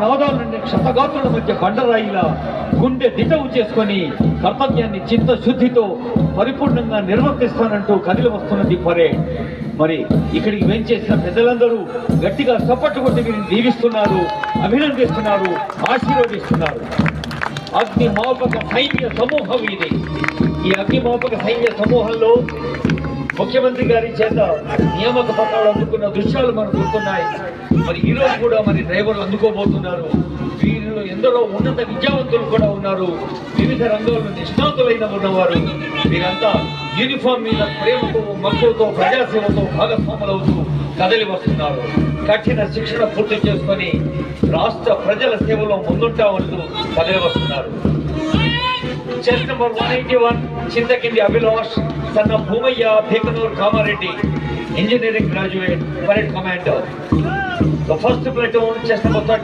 నవదాల నుండి క్షతగాత్రుల మధ్య బండరాయిలా గుండె దిటవు చేసుకొని కర్తవ్యాన్ని చిత్తశుద్ధితో పరిపూర్ణంగా నిర్వర్తిస్తానంటూ కదిలి వస్తున్నది పరేడ్. మరి ఇక్కడికి వెంచేసిన పెద్దలందరూ గట్టిగా చప్పట్లు కొట్టి వీరిని దీవిస్తున్నారు, అభినందిస్తున్నారు, ఆశీర్వదిస్తున్నారు. అగ్నిమాపక సైన్య సమూహం ఇది. ఈ అగ్నిమాపక సైన్య సమూహంలో ముఖ్యమంత్రి గారి చేత నియామక పత్రాలు అందుకున్న దృశ్యాలు మనకు గుర్తున్నాయి. మరి ఈరోజు కూడా మరి డ్రైవర్లు అందుకోబోతున్నారు. వీరిలో ఎందరో ఉన్నత విద్యావంతులు కూడా ఉన్నారు, వివిధ రంగాల్లో నిష్ణాతులైన ఉన్నవారు. వీరంతా యూనిఫామ్ మీద ప్రేమతో, మక్కువతో, ప్రజాసేవతో భాగస్వాములవుతూ కదలి వస్తున్నారు. కఠిన శిక్షణ పూర్తి చేసుకొని రాష్ట్ర ప్రజల సేవలో ముందుంటామంటూ కదలి వస్తున్నారు. Chess number 181 Chinthakindi Abhilash Sanna Bhumaiah Bhekanur Kamareddy, engineering graduate, parade commander. The first platoon, chest number 30.